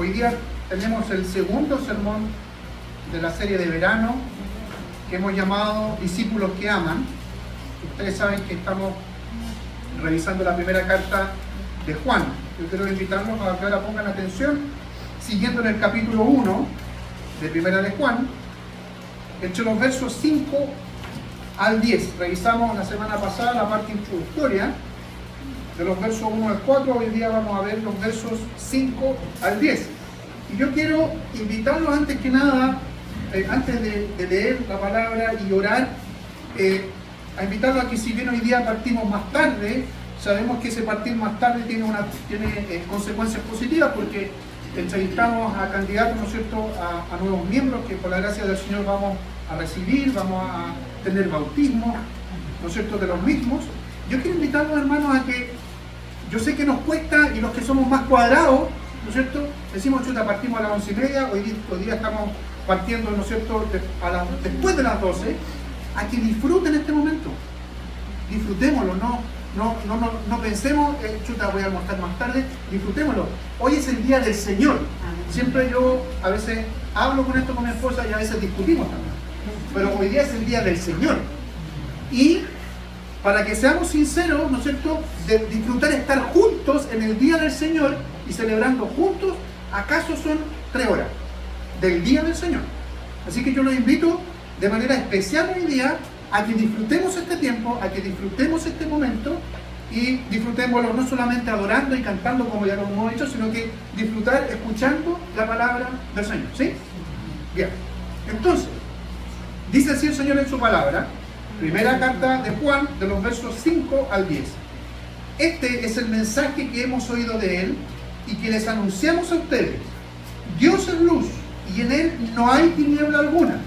Hoy día tenemos el segundo sermón de la serie de verano que hemos llamado Discípulos que aman. Ustedes saben que estamos revisando la primera carta de Juan. Yo quiero invitarlos a que ahora pongan atención, siguiendo en el capítulo 1 de primera de Juan, entre los versos 5 al 10. Revisamos la semana pasada la parte introductoria de los versos 1 al 4, hoy día vamos a ver los versos 5 al 10. Y yo quiero invitarlos antes que nada, antes de leer la palabra y orar, a invitarlos a que si bien hoy día partimos más tarde, sabemos que ese partir más tarde tiene consecuencias positivas porque entrevistamos a candidatos, ¿no es cierto?, a nuevos miembros que por la gracia del Señor vamos a recibir, vamos a tener bautismo, ¿no es cierto?, de los mismos. Yo quiero invitarlos, hermanos, a que yo sé que nos cuesta y los que somos más cuadrados, ¿no es cierto?, decimos, chuta, partimos a las 11:30, hoy día estamos partiendo, ¿no es cierto?, después de las 12, a que disfruten este momento. Disfrutémoslo, no pensemos, chuta, voy a almorzar más tarde, disfrutémoslo. Hoy es el día del Señor. Siempre yo a veces hablo con esto con mi esposa y a veces discutimos también. Pero hoy día es el día del Señor. Y para que seamos sinceros, ¿no es cierto?, de disfrutar estar juntos en el día del Señor y celebrando juntos, ¿acaso son 3 horas del día del Señor? Así que yo los invito de manera especial hoy día a que disfrutemos este tiempo, a que disfrutemos este momento y disfrutémoslo no solamente adorando y cantando como ya lo hemos hecho, sino que disfrutar escuchando la palabra del Señor, ¿sí? Bien, entonces, dice así el Señor en su palabra, primera carta de Juan, de los versos 5 al 10. Este es el mensaje que hemos oído de Él y que les anunciamos a ustedes. Dios es luz y en Él no hay tiniebla alguna.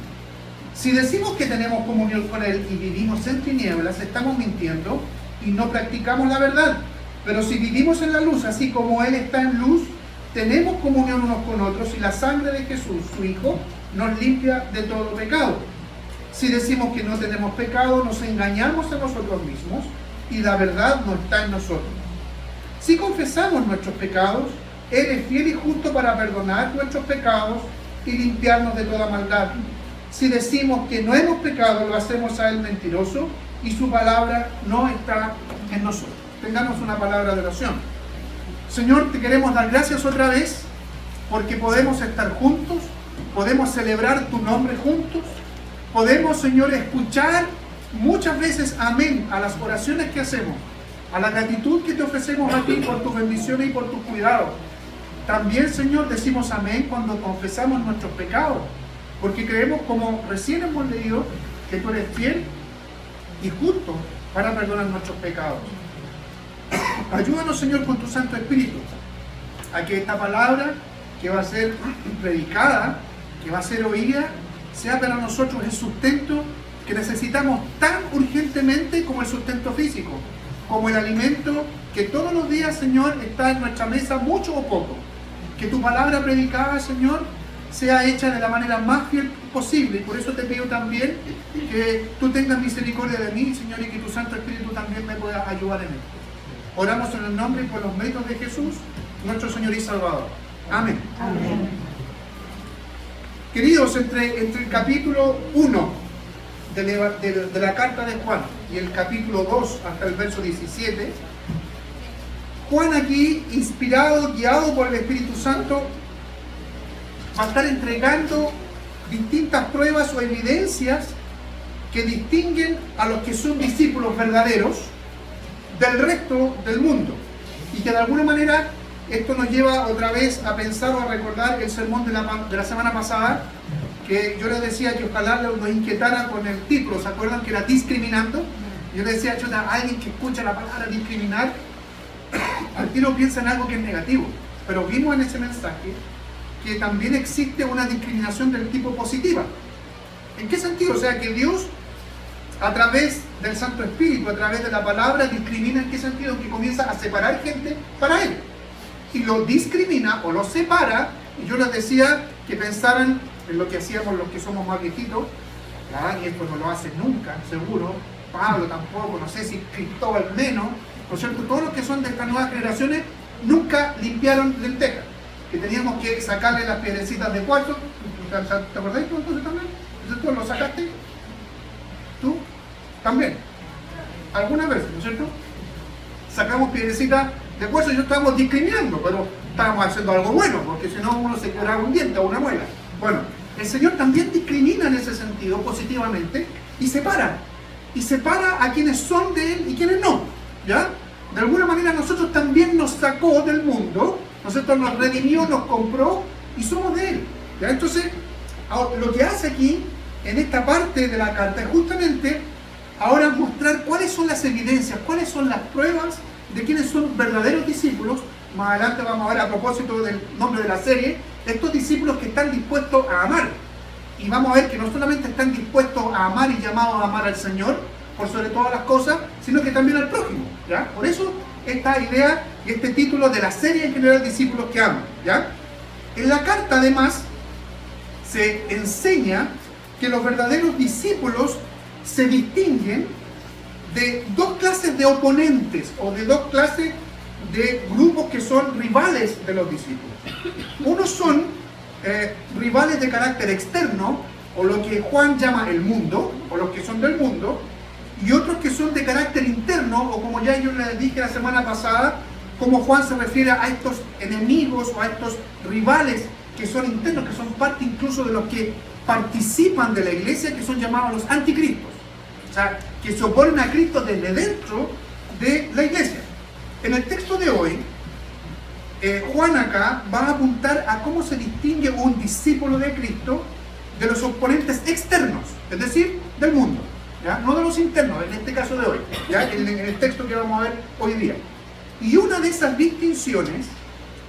Si decimos que tenemos comunión con Él y vivimos en tinieblas, estamos mintiendo y no practicamos la verdad. Pero si vivimos en la luz, así como Él está en luz, tenemos comunión unos con otros y la sangre de Jesús, su Hijo, nos limpia de todo pecado. Si decimos que no tenemos pecado, nos engañamos a nosotros mismos y la verdad no está en nosotros. Si confesamos nuestros pecados, Él es fiel y justo para perdonar nuestros pecados y limpiarnos de toda maldad. Si decimos que no hemos pecado, lo hacemos a Él mentiroso y su palabra no está en nosotros. Tengamos una palabra de oración. Señor, te queremos dar gracias otra vez porque podemos estar juntos, podemos celebrar tu nombre juntos. Podemos, Señor, escuchar muchas veces amén a las oraciones que hacemos, a la gratitud que te ofrecemos a ti por tus bendiciones y por tus cuidados. También, Señor, decimos amén cuando confesamos nuestros pecados, porque creemos, como recién hemos leído, que tú eres fiel y justo para perdonar nuestros pecados. Ayúdanos, Señor, con tu Santo Espíritu, a que esta palabra que va a ser predicada, que va a ser oída, sea para nosotros el sustento que necesitamos tan urgentemente como el sustento físico, como el alimento que todos los días, Señor, está en nuestra mesa, mucho o poco. Que tu palabra predicada, Señor, sea hecha de la manera más fiel posible. Y por eso te pido también que tú tengas misericordia de mí, Señor, y que tu Santo Espíritu también me pueda ayudar en esto. Oramos en el nombre y por los méritos de Jesús, nuestro Señor y Salvador. Amén. Amén. Queridos, entre el capítulo 1 de la carta de Juan y el capítulo 2 hasta el verso 17, Juan aquí, inspirado, guiado por el Espíritu Santo, va a estar entregando distintas pruebas o evidencias que distinguen a los que son discípulos verdaderos del resto del mundo. Y que de alguna manera esto nos lleva otra vez a pensar o a recordar el sermón de la semana pasada, que yo les decía que ojalá nos inquietara con el título. ¿Se acuerdan que era discriminando? Yo les decía, chuta, alguien que escucha la palabra discriminar, al tiro piensa en algo que es negativo. Pero vimos en ese mensaje que también existe una discriminación del tipo positiva. ¿En qué sentido? O sea, que Dios, a través del Santo Espíritu, a través de la palabra, discrimina. ¿En qué sentido? Que comienza a separar gente para Él. Y lo discrimina o lo separa. Y yo les decía que pensaran en lo que hacíamos los que somos más viejitos. Y esto no lo hace nunca, seguro. Pablo tampoco, no sé si Cristóbal menos. ¿No es cierto? Todos los que son de estas nuevas generaciones nunca limpiaron lentejas. que teníamos que sacarle las piedrecitas de cuarzo. ¿Te acordáis tú entonces también? ¿Tú lo sacaste? ¿Tú? También. Algunas veces, ¿no es cierto? Sacamos piedrecitas de cuarzo y no estábamos discriminando, pero estábamos haciendo algo bueno, porque si no uno se quebraba un diente o una muela. Bueno, el Señor también discrimina en ese sentido positivamente y separa. Y separa a quienes son de Él y quienes no. ¿Ya? De alguna manera nosotros también nos sacó del mundo, nosotros nos redimió, nos compró y somos de Él. ¿Ya? Entonces, ahora, lo que hace aquí, en esta parte de la carta, es justamente ahora mostrar cuáles son las evidencias, cuáles son las pruebas de quienes son verdaderos discípulos. Más adelante vamos a ver, a propósito del nombre de la serie, estos discípulos que están dispuestos a amar. Y vamos a ver que no solamente están dispuestos a amar y llamados a amar al Señor, por sobre todas las cosas, sino que también al prójimo. ¿Ya? Por eso esta idea y este título de la serie en general, discípulos que aman. ¿Ya? En la carta además se enseña que los verdaderos discípulos se distinguen de dos clases de oponentes o de dos clases de grupos que son rivales de los discípulos. Unos son rivales de carácter externo, o lo que Juan llama el mundo, o los que son del mundo, y otros que son de carácter interno, o como ya yo les dije la semana pasada, como Juan se refiere a estos enemigos o a estos rivales que son internos, que son parte incluso de los que participan de la iglesia, que son llamados los anticristos. O sea, que se oponen a Cristo desde dentro de la iglesia. En el texto de hoy, Juan acá va a apuntar a cómo se distingue un discípulo de Cristo de los oponentes externos, es decir, del mundo, ¿ya? No de los internos, en este caso de hoy, ¿ya? En el texto que vamos a ver hoy día. Y una de esas distinciones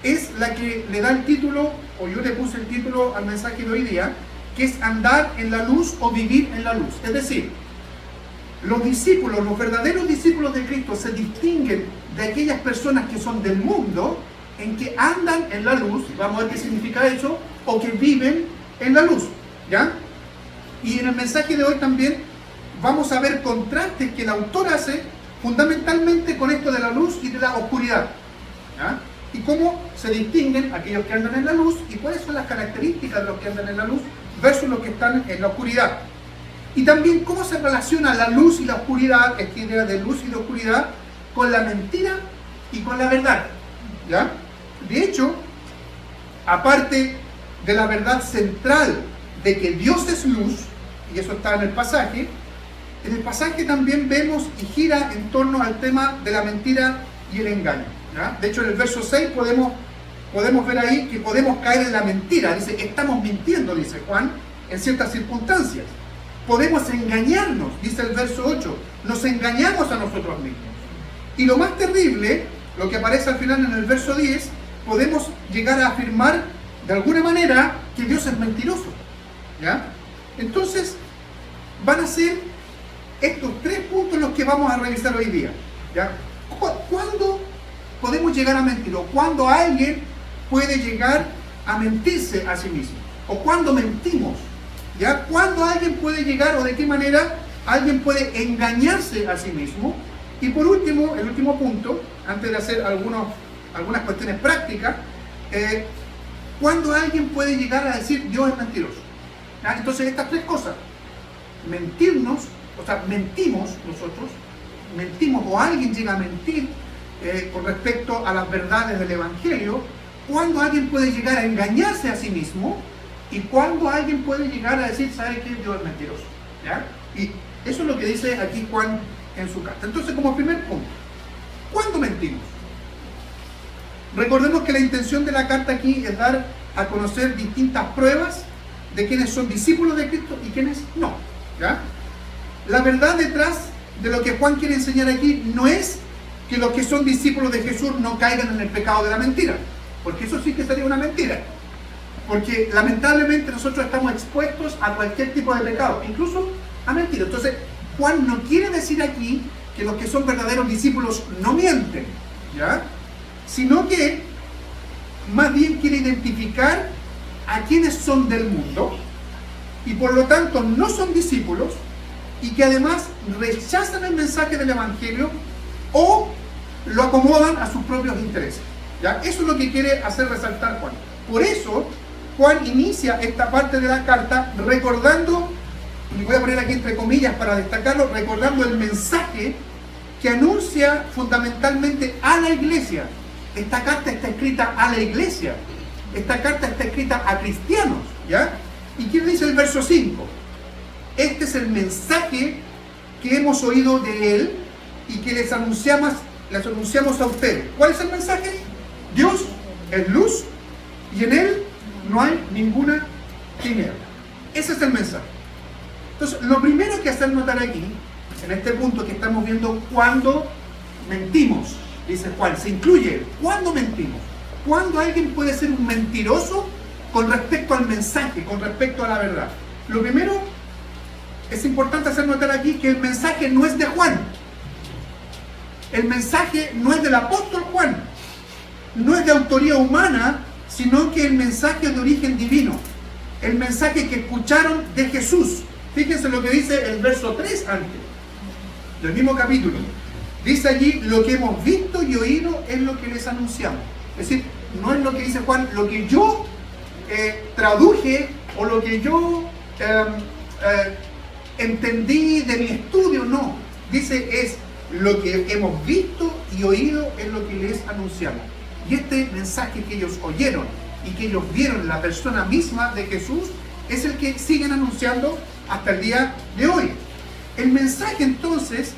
es la que le da el título, o yo le puse el título al mensaje de hoy día, que es andar en la luz o vivir en la luz. Es decir, los discípulos, los verdaderos discípulos de Cristo se distinguen de aquellas personas que son del mundo, en que andan en la luz, vamos a ver qué significa eso, o que viven en la luz, ¿ya? Y en el mensaje de hoy también vamos a ver contrastes que el autor hace fundamentalmente con esto de la luz y de la oscuridad, ¿ya? Y cómo se distinguen aquellos que andan en la luz y cuáles son las características de los que andan en la luz versus los que están en la oscuridad. Y también cómo se relaciona la luz y la oscuridad, esta idea de luz y de oscuridad, con la mentira y con la verdad, ¿ya? De hecho, aparte de la verdad central de que Dios es luz, y eso está en el pasaje también vemos y gira en torno al tema de la mentira y el engaño, ¿ya? De hecho, en el verso 6 podemos ver ahí que podemos caer en la mentira. Dice, estamos mintiendo, dice Juan, en ciertas circunstancias. Podemos engañarnos, dice el verso 8, nos engañamos a nosotros mismos. Y lo más terrible, lo que aparece al final en el verso 10, podemos llegar a afirmar de alguna manera que Dios es mentiroso, ¿ya? Entonces, van a ser estos tres puntos los que vamos a revisar hoy día, ¿ya? ¿Cuándo podemos llegar a mentir? ¿O cuándo alguien puede llegar a mentirse a sí mismo? ¿O cuándo mentimos? ¿Ya? ¿Cuándo alguien puede llegar o de qué manera alguien puede engañarse a sí mismo? Y por último, el último punto, antes de hacer algunas cuestiones prácticas, ¿cuándo alguien puede llegar a decir Dios es mentiroso? ¿Ya? Entonces estas tres cosas, mentirnos, o sea, mentimos nosotros, mentimos o alguien llega a mentir con respecto a las verdades del Evangelio, ¿cuándo alguien puede llegar a engañarse a sí mismo? Y cuando alguien puede llegar a decir, ¿sabe qué? Dios es mentiroso, ¿ya? Y eso es lo que dice aquí Juan en su carta. Entonces, como primer punto, ¿cuándo mentimos? Recordemos que la intención de la carta aquí es dar a conocer distintas pruebas de quienes son discípulos de Cristo y quienes no, ¿ya? La verdad detrás de lo que Juan quiere enseñar aquí no es que los que son discípulos de Jesús no caigan en el pecado de la mentira, porque eso sí que sería una mentira. Porque lamentablemente nosotros estamos expuestos a cualquier tipo de pecado, incluso a mentir. Entonces, Juan no quiere decir aquí que los que son verdaderos discípulos no mienten, ¿ya? Sino que más bien quiere identificar a quienes son del mundo y por lo tanto no son discípulos y que además rechazan el mensaje del Evangelio o lo acomodan a sus propios intereses, ¿ya? Eso es lo que quiere hacer resaltar Juan. Por eso, Juan inicia esta parte de la carta recordando, y voy a poner aquí entre comillas para destacarlo, recordando el mensaje que anuncia fundamentalmente a la iglesia. Esta carta está escrita a la iglesia. Esta carta está escrita a cristianos, ¿ya? ¿Y qué dice el verso 5? Este es el mensaje que hemos oído de él y que les anunciamos a ustedes. ¿Cuál es el mensaje? Dios es luz y en él no hay ninguna tiniebla. Ese es el mensaje. Entonces, lo primero que hacer notar aquí, en este punto que estamos viendo, cuando mentimos, dice Juan, se incluye cuando mentimos. ¿Cuándo alguien puede ser un mentiroso con respecto al mensaje, con respecto a la verdad? Lo primero, es importante hacer notar aquí que el mensaje no es de Juan. El mensaje no es del apóstol Juan. No es de autoría humana, sino que el mensaje es de origen divino. El mensaje que escucharon de Jesús. Fíjense lo que dice el verso 3 antes, del mismo capítulo. Dice allí, lo que hemos visto y oído es lo que les anunciamos. Es decir, no es lo que dice Juan, lo que yo traduje o lo que yo entendí de mi estudio, no. Dice, es lo que hemos visto y oído es lo que les anunciamos. Y este mensaje que ellos oyeron y que ellos vieron en la persona misma de Jesús es el que siguen anunciando hasta el día de hoy. El mensaje entonces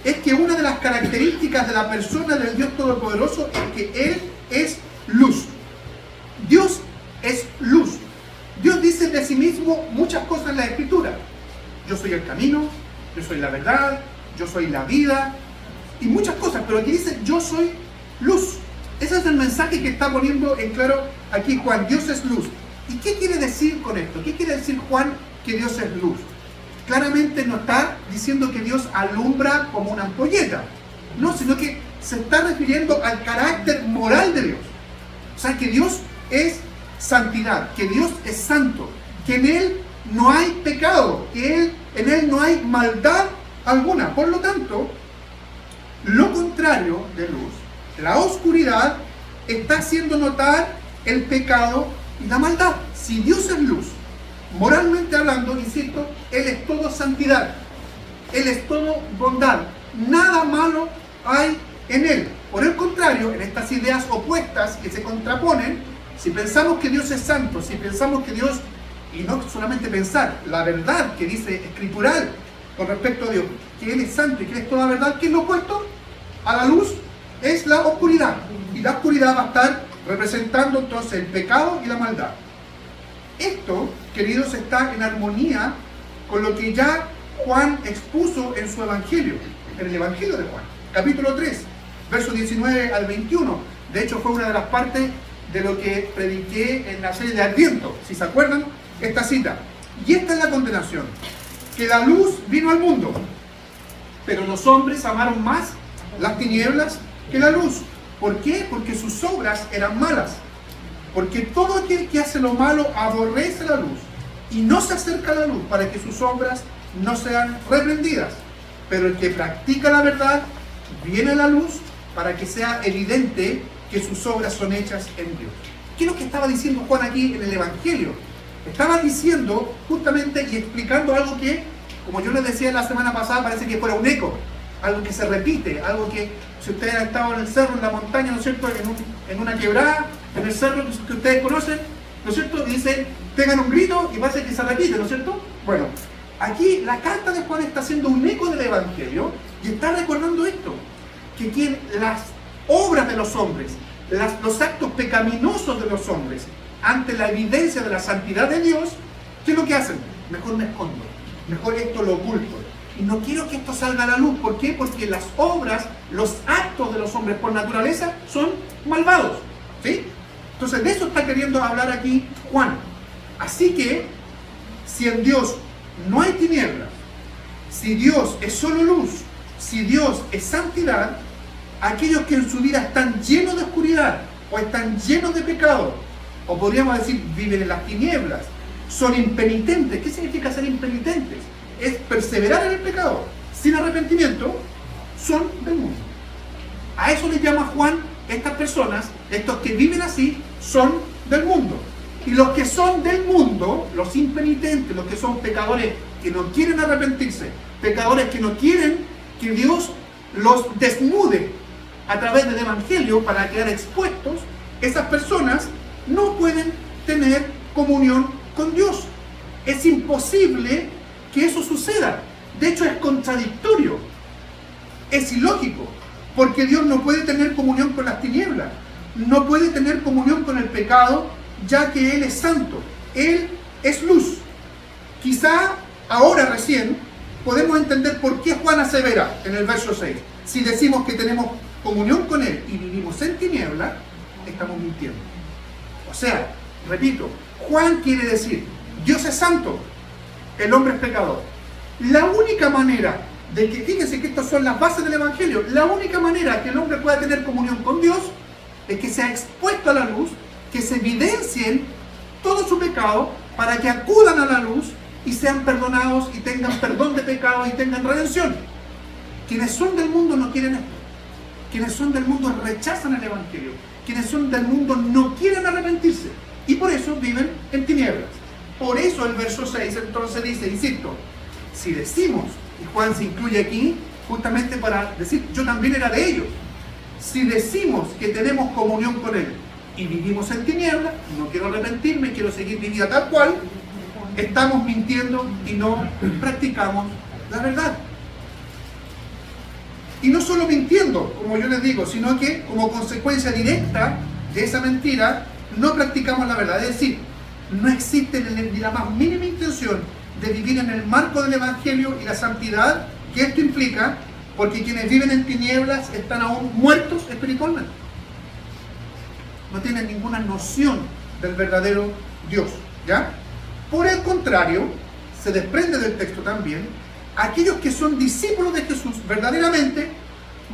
es que una de las características de la persona del Dios Todopoderoso es que Él es luz. Dios es luz. Dios dice de sí mismo muchas cosas en la Escritura. Yo soy el camino, yo soy la verdad, yo soy la vida y muchas cosas, pero aquí dice yo soy luz. Ese es el mensaje que está poniendo en claro aquí Juan. Dios es luz. ¿Y qué quiere decir con esto? ¿Qué quiere decir Juan que Dios es luz? Claramente no está diciendo que Dios alumbra como una ampolleta, no, sino que se está refiriendo al carácter moral de Dios. O sea, que Dios es santidad, que Dios es santo, que en Él no hay pecado, que en Él no hay maldad alguna. Por lo tanto, lo contrario de luz, la oscuridad, está haciendo notar el pecado y la maldad. Si Dios es luz, moralmente hablando, insisto, Él es todo santidad, Él es todo bondad, nada malo hay en Él. Por el contrario, en estas ideas opuestas que se contraponen, si pensamos que Dios es santo, si pensamos que Dios, y no solamente pensar, la verdad que dice escritural con respecto a Dios, que Él es santo y que Él es toda verdad, ¿qué es lo opuesto a la luz? Es la oscuridad. Y la oscuridad va a estar representando entonces el pecado y la maldad. Esto, queridos, está en armonía con lo que ya Juan expuso en su evangelio, en el evangelio de Juan, capítulo 3, versos 19 al 21. De hecho, fue una de las partes de lo que prediqué en la serie de Adviento, si se acuerdan, esta cita. Y esta es la condenación, que la luz vino al mundo, pero los hombres amaron más las tinieblas que la luz. ¿Por qué? Porque sus obras eran malas. Porque todo aquel que hace lo malo aborrece la luz y no se acerca a la luz para que sus obras no sean reprendidas. Pero el que practica la verdad viene a la luz para que sea evidente que sus obras son hechas en Dios. ¿Qué es lo que estaba diciendo Juan aquí en el Evangelio? Estaba diciendo justamente y explicando algo que, como yo les decía la semana pasada, parece que fuera un eco, algo que se repite, algo que, si ustedes han estado en el cerro, en la montaña, ¿no es cierto?, en una quebrada, en el cerro que ustedes conocen, ¿no es cierto?, y dicen, pegan un grito y parece que se repite, ¿no es cierto? Bueno, aquí la carta de Juan está haciendo un eco del Evangelio y está recordando esto, que las obras de los hombres, los actos pecaminosos de los hombres, ante la evidencia de la santidad de Dios, ¿qué es lo que hacen? Mejor me escondo, mejor esto lo oculto. Y no quiero que esto salga a la luz. ¿Por qué? Porque las obras, los actos de los hombres por naturaleza son malvados. ¿Sí? Entonces de eso está queriendo hablar aquí Juan. Así que, si en Dios no hay tinieblas, si Dios es solo luz, si Dios es santidad, aquellos que en su vida están llenos de oscuridad o están llenos de pecado, o podríamos decir viven en las tinieblas, son impenitentes. ¿Qué significa ser impenitentes? Es perseverar en el pecado sin arrepentimiento, son del mundo. A eso le llama Juan, estas personas, estos que viven así, son del mundo. Y los que son del mundo, los impenitentes, los que son pecadores que no quieren arrepentirse, pecadores que no quieren que Dios los desnude a través del Evangelio para quedar expuestos, esas personas no pueden tener comunión con Dios. Es imposible que eso suceda. De hecho, es contradictorio. Es ilógico. Porque Dios no puede tener comunión con las tinieblas. No puede tener comunión con el pecado, ya que Él es santo. Él es luz. Quizá ahora recién podemos entender por qué Juan asevera en el verso 6. Si decimos que tenemos comunión con Él y vivimos en tinieblas, estamos mintiendo. O sea, repito, Juan quiere decir, Dios es santo, el hombre es pecador. La única manera de que, fíjense que estas son las bases del Evangelio, la única manera que el hombre pueda tener comunión con Dios es que sea expuesto a la luz, que se evidencien todo su pecado para que acudan a la luz y sean perdonados y tengan perdón de pecados y tengan redención. Quienes son del mundo no quieren esto. Quienes son del mundo rechazan el Evangelio. Quienes son del mundo no quieren arrepentirse. Y por eso viven en tinieblas. Por eso el verso 6 entonces dice, insisto, si decimos, y Juan se incluye aquí justamente para decir, yo también era de ellos. Si decimos que tenemos comunión con Él y vivimos en tinieblas, no quiero arrepentirme, quiero seguir mi vida tal cual, estamos mintiendo y no practicamos la verdad. Y no solo mintiendo, como yo les digo, sino que como consecuencia directa de esa mentira, no practicamos la verdad. Es decir, no existe ni la más mínima intención de vivir en el marco del Evangelio y la santidad que esto implica, porque quienes viven en tinieblas están aún muertos espiritualmente. No tienen ninguna noción del verdadero Dios, ¿ya? Por el contrario, se desprende del texto también, aquellos que son discípulos de Jesús verdaderamente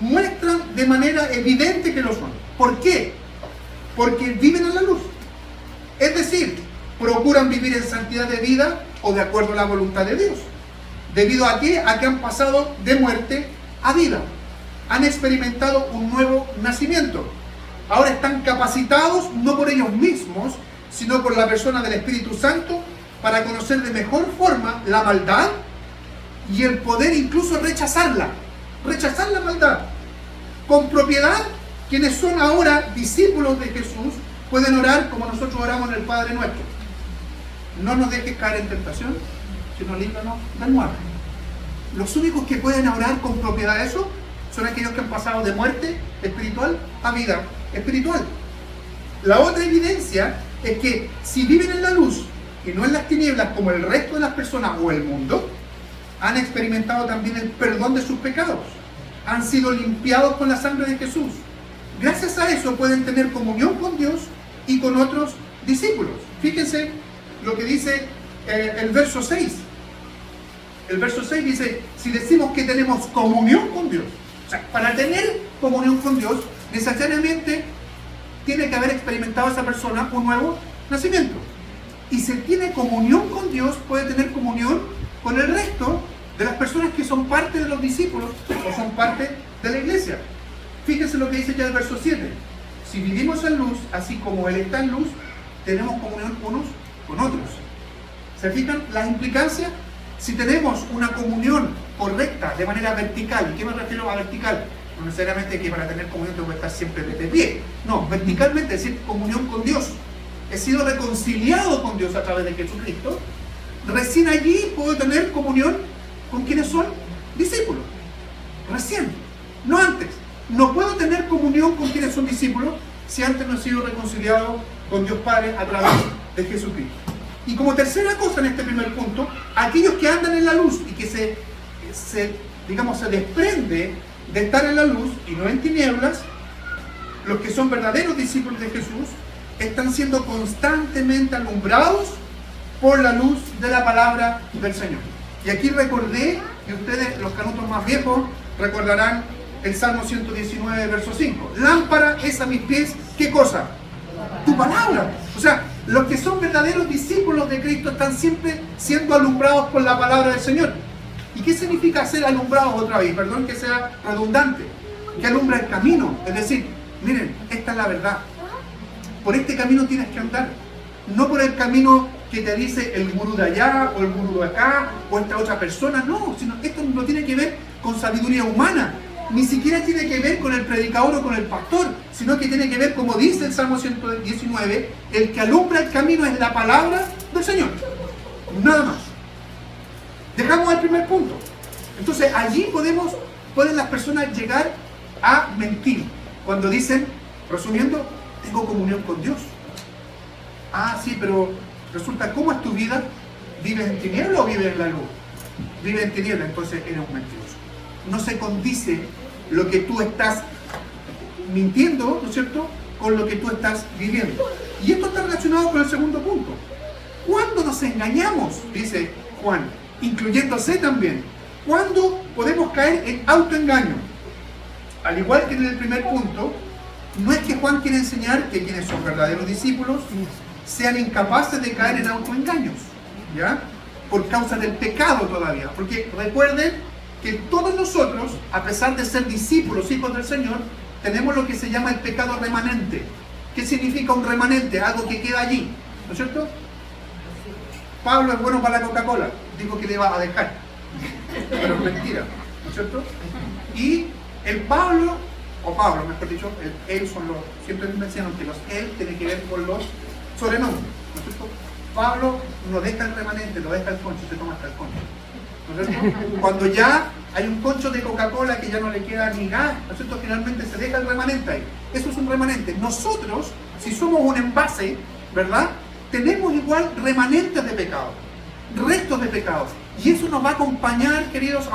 muestran de manera evidente que lo son. ¿Por qué? Porque viven en la luz. Es decir, procuran vivir en santidad de vida o de acuerdo a la voluntad de Dios. ¿Debido a qué? A que han pasado de muerte a vida. Han experimentado un nuevo nacimiento. Ahora están capacitados no por ellos mismos, sino por la persona del Espíritu Santo para conocer de mejor forma la maldad y el poder incluso rechazar la maldad. Con propiedad, quienes son ahora discípulos de Jesús pueden orar como nosotros oramos en el Padre Nuestro. No nos dejes caer en tentación, sino líbranos del mal. Los únicos que pueden orar con propiedad de eso son aquellos que han pasado de muerte espiritual a vida espiritual. La otra evidencia es que si viven en la luz y no en las tinieblas como el resto de las personas o el mundo, han experimentado también el perdón de sus pecados. Han sido limpiados con la sangre de Jesús. Gracias a eso pueden tener comunión con Dios y con otros discípulos. Fíjense lo que dice el verso 6. El verso 6 dice, si decimos que tenemos comunión con Dios, o sea, para tener comunión con Dios, necesariamente tiene que haber experimentado esa persona un nuevo nacimiento. Y si tiene comunión con Dios, puede tener comunión con el resto de las personas que son parte de los discípulos o son parte de la iglesia. Fíjense lo que dice ya el verso 7. Si vivimos en luz, así como Él está en luz, tenemos comunión unos con otros. ¿Se fijan las implicancias? Si tenemos una comunión correcta de manera vertical, ¿y qué me refiero a vertical? No necesariamente que para tener comunión tengo que estar siempre de pie. No, verticalmente, es decir, comunión con Dios. He sido reconciliado con Dios a través de Jesucristo. Recién allí puedo tener comunión con quienes son discípulos. Recién, no antes. No puedo tener comunión con quienes son discípulos si antes no he sido reconciliado con Dios Padre a través de Jesucristo. Y como tercera cosa en este primer punto, aquellos que andan en la luz y que se desprende de estar en la luz y no en tinieblas, los que son verdaderos discípulos de Jesús, están siendo constantemente alumbrados por la luz de la palabra del Señor. Y aquí recordé, y ustedes, los canutos más viejos, recordarán el Salmo 119, verso 5. Lámpara es a mis pies, ¿qué cosa? Tu palabra. O sea, los que son verdaderos discípulos de Cristo están siempre siendo alumbrados por la palabra del Señor. ¿Y qué significa ser alumbrados otra vez? Perdón que sea redundante. Que alumbra el camino. Es decir, miren, esta es la verdad. por este camino tienes que andar. No por el camino que te dice el gurú de allá, o el gurú de acá, o esta otra persona. No, sino esto no tiene que ver con sabiduría humana. Ni siquiera tiene que ver con el predicador o con el pastor, sino que tiene que ver, como dice el Salmo 119, el que alumbra el camino es la palabra del Señor. Nada más. Dejamos el primer punto. Entonces allí pueden las personas llegar a mentir cuando dicen, resumiendo, tengo comunión con Dios. Ah, sí, pero resulta, ¿cómo es tu vida? ¿Vives en tiniebla o vives en la luz? Vives en tiniebla, entonces eres un mentiroso. No se condice lo que tú estás mintiendo, ¿no es cierto?, con lo que tú estás viviendo. Y esto está relacionado con el segundo punto. ¿Cuándo nos engañamos? Dice Juan, incluyéndose también. ¿Cuándo podemos caer en autoengaño? Al igual que en el primer punto, no es que Juan quiere enseñar que quienes son verdaderos discípulos sean incapaces de caer en autoengaños, ¿ya? Por causa del pecado todavía. Porque recuerden que todos nosotros, a pesar de ser discípulos, hijos del Señor, tenemos lo que se llama el pecado remanente. ¿Qué significa un remanente? Algo que queda allí, ¿no es cierto? Pablo es bueno para la Coca-Cola, dijo que le iba a dejar, pero es mentira, ¿no es cierto? Y el Pablo, mejor dicho, él son los, siempre me enseñan que los él tiene que ver con los sobrenombres, ¿no es cierto? Pablo no deja el remanente, lo deja el concho, se toma hasta el concho, ¿no es cierto? Cuando ya hay un concho de Coca-Cola que ya no le queda ni gas, ¿no es cierto? Finalmente se deja el remanente ahí. Eso es un remanente. Nosotros, si somos un envase, ¿verdad?, tenemos igual remanentes de pecado, restos de pecado. Y eso nos va a acompañar, queridos,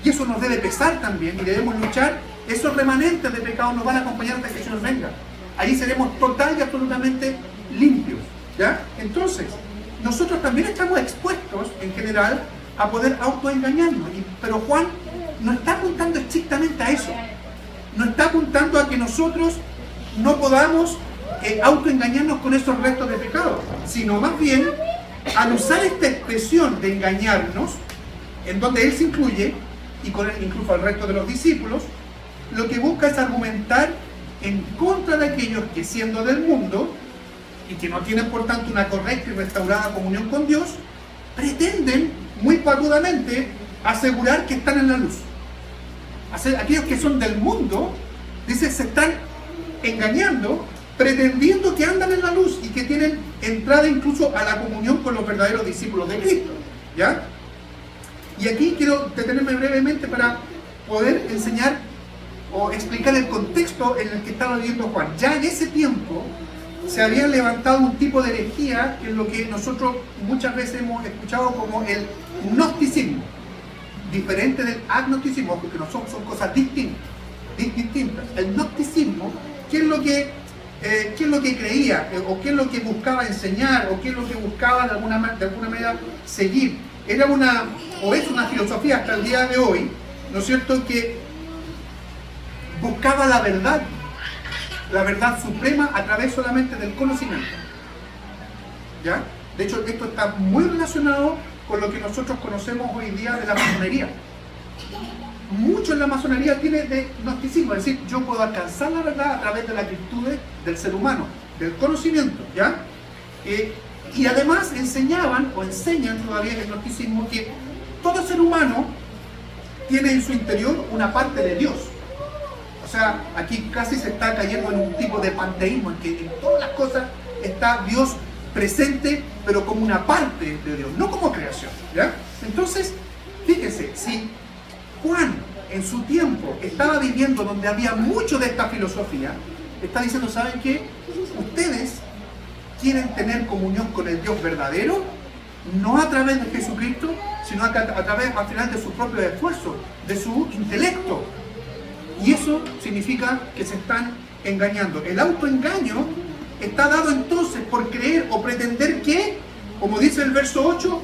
y eso nos debe pesar también, y debemos luchar. Esos remanentes de pecado nos van a acompañar hasta que el Señor venga. Ahí seremos total y absolutamente limpios, ¿ya? Entonces, nosotros también estamos expuestos, en general, a poder autoengañarnos. Pero Juan no está apuntando estrictamente a eso. No está apuntando a que nosotros no podamos autoengañarnos con esos restos de pecado, sino más bien, al usar esta expresión de engañarnos, en donde él se incluye, y con él incluso al resto de los discípulos, lo que busca es argumentar en contra de aquellos que, siendo del mundo, y que no tienen por tanto una correcta y restaurada comunión con Dios, pretenden muy patudamente asegurar que están en la luz. Aquellos que son del mundo, dice, se están engañando, pretendiendo que andan en la luz y que tienen entrada incluso a la comunión con los verdaderos discípulos de Cristo, ¿ya? Y aquí quiero detenerme brevemente para poder enseñar o explicar el contexto en el que estaba viviendo Juan. Ya en ese tiempo se había levantado un tipo de herejía, que es lo que nosotros muchas veces hemos escuchado como el gnosticismo, diferente del agnosticismo, porque no son cosas distintas. El gnosticismo, ¿qué es lo que creía? ¿O qué es lo que buscaba enseñar? ¿O qué es lo que buscaba de alguna manera seguir? Era es una filosofía hasta el día de hoy, ¿no es cierto?, que buscaba la verdad suprema a través solamente del conocimiento, ¿ya? De hecho, esto está muy relacionado con lo que nosotros conocemos hoy día de la masonería. Mucho en la masonería tiene de gnosticismo, es decir, yo puedo alcanzar la verdad a través de las virtudes del ser humano, del conocimiento, ¿ya? Y además enseñan todavía en el gnosticismo que todo ser humano tiene en su interior una parte de Dios. O sea, aquí casi se está cayendo en un tipo de panteísmo, en que en todas las cosas está Dios presente, pero como una parte de Dios, no como creación, ¿ya? Entonces, fíjense, si Juan en su tiempo estaba viviendo donde había mucho de esta filosofía, está diciendo, ¿saben qué? Ustedes quieren tener comunión con el Dios verdadero, no a través de Jesucristo, sino a través, al final, de su propio esfuerzo, de su intelecto. Y eso significa que se están engañando. El autoengaño está dado entonces por creer o pretender que, como dice el verso 8,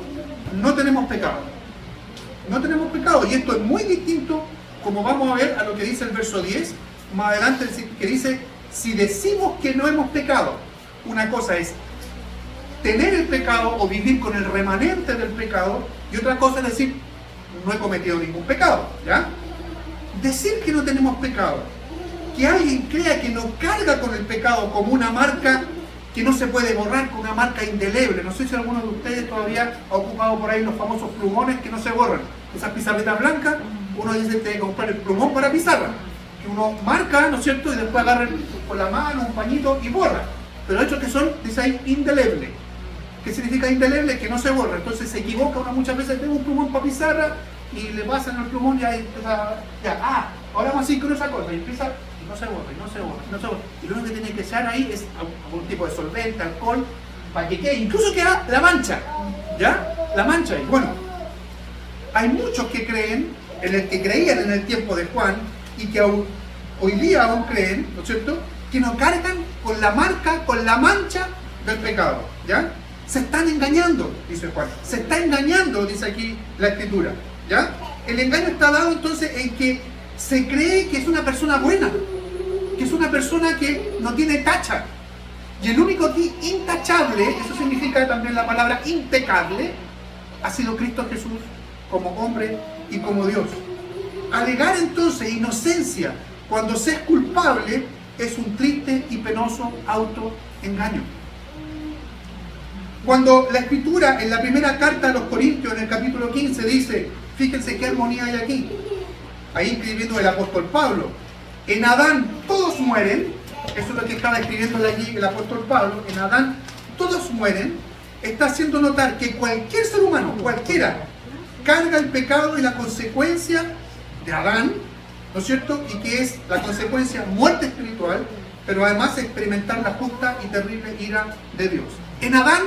no tenemos pecado. No tenemos pecado. Y esto es muy distinto, como vamos a ver, a lo que dice el verso 10, más adelante, que dice, si decimos que no hemos pecado, una cosa es tener el pecado o vivir con el remanente del pecado, y otra cosa es decir, no he cometido ningún pecado, ¿ya? Decir que no tenemos pecado que alguien crea que no carga con el pecado como una marca que no se puede borrar, con una marca indeleble. No sé si alguno de ustedes todavía ha ocupado por ahí los famosos plumones que no se borran. Esas pizarritas blancas, uno dice que tiene que comprar el plumón para pizarra, que uno marca, ¿no es cierto?, y después agarra con la mano un pañito y borra. Pero hechos que son, dice ahí, indeleble. ¿Qué significa indeleble? Que no se borra. Entonces se equivoca uno muchas veces, tengo un plumón para pizarra y le pasan el plumón y ahí empieza, ahora vamos a decir con esa cosa y empieza, y no se borra, y no se borra, y no se borra. Y lo único que tiene que echar ahí es algún tipo de solvente, alcohol, para que quede, incluso queda la mancha, ¿ya? La mancha ahí. Bueno, hay muchos que creen, que creían en el tiempo de Juan y que hoy día aún creen, ¿no es cierto?, que no cargan con la marca, con la mancha del pecado, ¿ya? Se están engañando, dice Juan. Se está engañando, dice aquí la Escritura, ¿ya? El engaño está dado entonces en que se cree que es una persona buena, que es una persona que no tiene tacha. Y el único aquí intachable, eso significa también la palabra impecable, ha sido Cristo Jesús como hombre y como Dios. Alegar entonces inocencia cuando se es culpable es un triste y penoso autoengaño. Cuando la Escritura en la primera carta a los Corintios, en el capítulo 15, dice, fíjense qué armonía hay aquí, ahí escribiendo el apóstol Pablo, en Adán todos mueren, eso es lo que estaba escribiendo allí el apóstol Pablo, en Adán todos mueren, está haciendo notar que cualquier ser humano, cualquiera, carga el pecado y la consecuencia de Adán, ¿no es cierto? Y que es la consecuencia muerte espiritual, pero además experimentar la justa y terrible ira de Dios. En Adán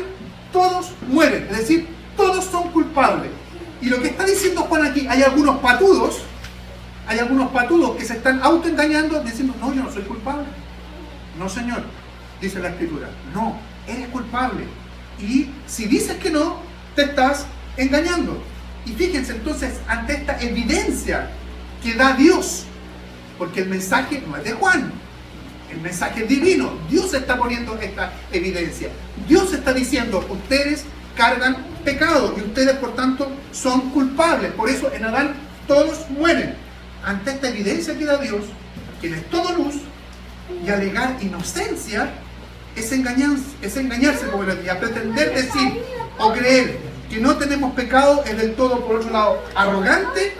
todos mueren, es decir, todos son culpables. Y lo que está diciendo Juan aquí, hay algunos patudos que se están autoengañando diciendo, no, yo no soy culpable. No, Señor, dice la Escritura, no, eres culpable. Y si dices que no, te estás engañando. Y fíjense entonces, ante esta evidencia que da Dios, porque el mensaje no es de Juan, el mensaje es divino, Dios está poniendo esta evidencia. Dios está diciendo, ustedes cargan pecado y ustedes por tanto son culpables. Por eso en Adán todos mueren. Ante esta evidencia que da Dios, quien es todo luz, y alegar inocencia es engañarse, como les decía, pretender decir o creer que no tenemos pecado es del todo, por otro lado, arrogante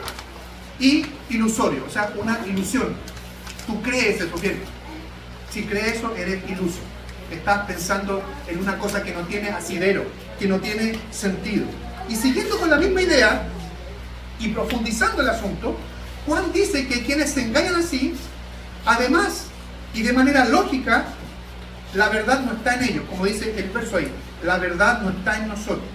y ilusorio, o sea, una ilusión. Tú crees eso, bien. Si crees eso, eres iluso. Estás pensando en una cosa que no tiene asidero, que no tiene sentido. Y siguiendo con la misma idea y profundizando el asunto, Juan dice que quienes se engañan así, además y de manera lógica, la verdad no está en ellos, como dice el verso ahí, la verdad no está en nosotros.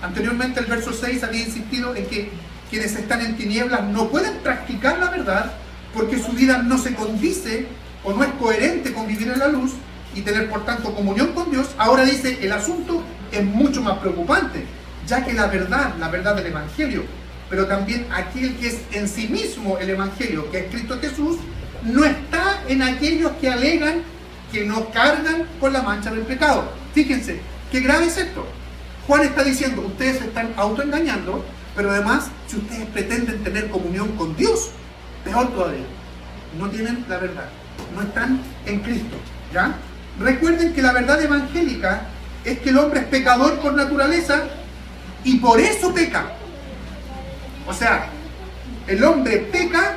Anteriormente el verso 6 había insistido en que quienes están en tinieblas no pueden practicar la verdad porque su vida no se condice o no es coherente con vivir en la luz y tener por tanto comunión con Dios. Ahora dice, el asunto es mucho más preocupante, ya que la verdad del Evangelio, pero también aquel que es en sí mismo el Evangelio, que es Cristo Jesús, no está en aquellos que alegan que no cargan con la mancha del pecado. Fíjense, qué grave es esto. Juan está diciendo, ustedes se están autoengañando, pero además, si ustedes pretenden tener comunión con Dios, peor todavía, no tienen la verdad, no están en Cristo, ¿ya? Recuerden que la verdad evangélica es que el hombre es pecador por naturaleza y por eso peca. O sea, el hombre peca,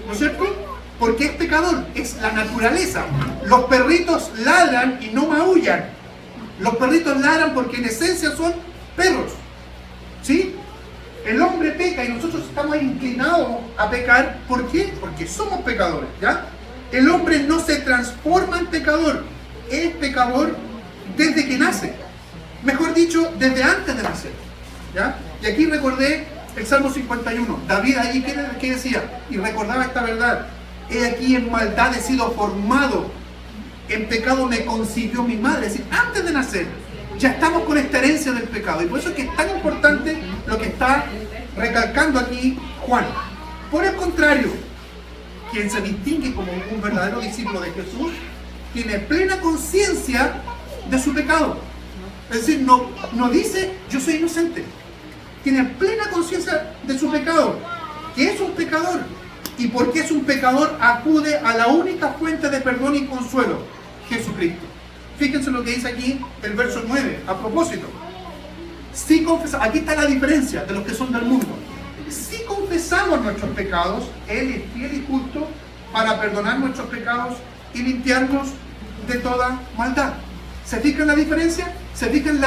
¿no es cierto?, porque es pecador, es la naturaleza. Los perritos ladran y no maullan. Los perritos ladran porque en esencia son perros, ¿sí? El hombre peca y nosotros estamos inclinados a pecar. ¿Por qué? Porque somos pecadores, ¿ya? El hombre no se transforma en pecador, es pecador desde que nace. Mejor dicho, desde antes de nacer, ¿ya? Y aquí recordé el Salmo 51. David allí, ¿qué decía? Y recordaba esta verdad. He aquí en maldad he sido formado, en pecado me concibió mi madre. Es decir, antes de nacer, ya estamos con esta herencia del pecado. Y por eso es que es tan importante lo que está recalcando aquí Juan. Por el contrario, quien se distingue como un verdadero discípulo de Jesús, tiene plena conciencia de su pecado. Es decir, no dice, yo soy inocente. Tiene plena conciencia de su pecado, que es un pecador. y porque es un pecador, acude a la única fuente de perdón y consuelo, Jesucristo. Fíjense lo que dice aquí el verso 9, a propósito. Si aquí está la diferencia de los que son del mundo. Si confesamos nuestros pecados, Él es fiel y justo para perdonar nuestros pecados y limpiarnos de toda maldad. ¿Se fijan la diferencia? ¿Se fijan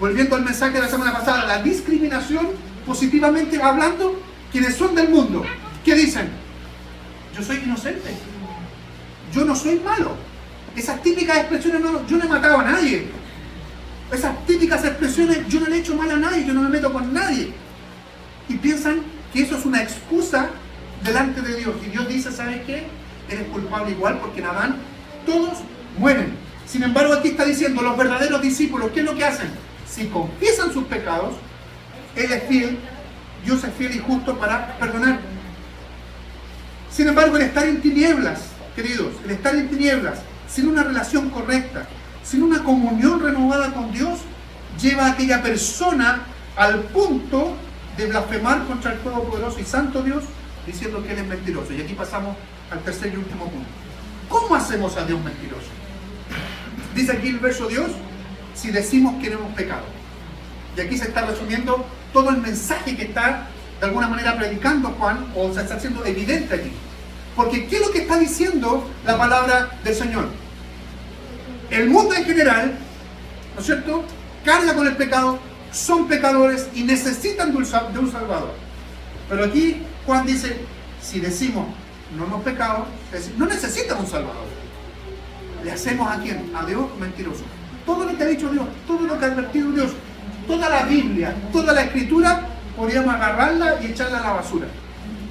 volviendo al mensaje de la semana pasada, la discriminación, positivamente hablando? Quienes son del mundo, ¿qué dicen? Yo soy inocente, yo no soy malo. Esas típicas expresiones, yo no he matado a nadie. Esas típicas expresiones, yo no le he hecho mal a nadie, yo no me meto con nadie. Y piensan que eso es una excusa delante de Dios. Y Dios dice, ¿sabes qué? Eres culpable igual, porque en Adán todos mueren. Sin embargo, aquí está diciendo, los verdaderos discípulos, ¿qué es lo que hacen? Si confiesan sus pecados, Él es fiel, Dios es fiel y justo para perdonar. Sin embargo, el estar en tinieblas, queridos, el estar en tinieblas, sin una relación correcta, sin una comunión renovada con Dios, lleva a aquella persona al punto de blasfemar contra el todopoderoso y santo Dios, diciendo que Él es mentiroso. Y aquí pasamos al tercer y último punto. ¿Cómo hacemos a Dios mentiroso? Dice aquí el verso Dios, si decimos que no hemos pecado. Y aquí se está resumiendo todo el mensaje que está de alguna manera predicando Juan, o se está haciendo evidente aquí. Porque ¿qué es lo que está diciendo la palabra del Señor? El mundo en general, ¿no es cierto?, carga con el pecado, son pecadores y necesitan de un Salvador. Pero aquí Juan dice, si decimos no hemos pecado, es decir, no necesitan un Salvador. ¿Le hacemos a quién? A Dios mentiroso. Todo lo que ha dicho Dios, todo lo que ha advertido Dios, toda la Biblia, toda la Escritura, podríamos agarrarla y echarla a la basura.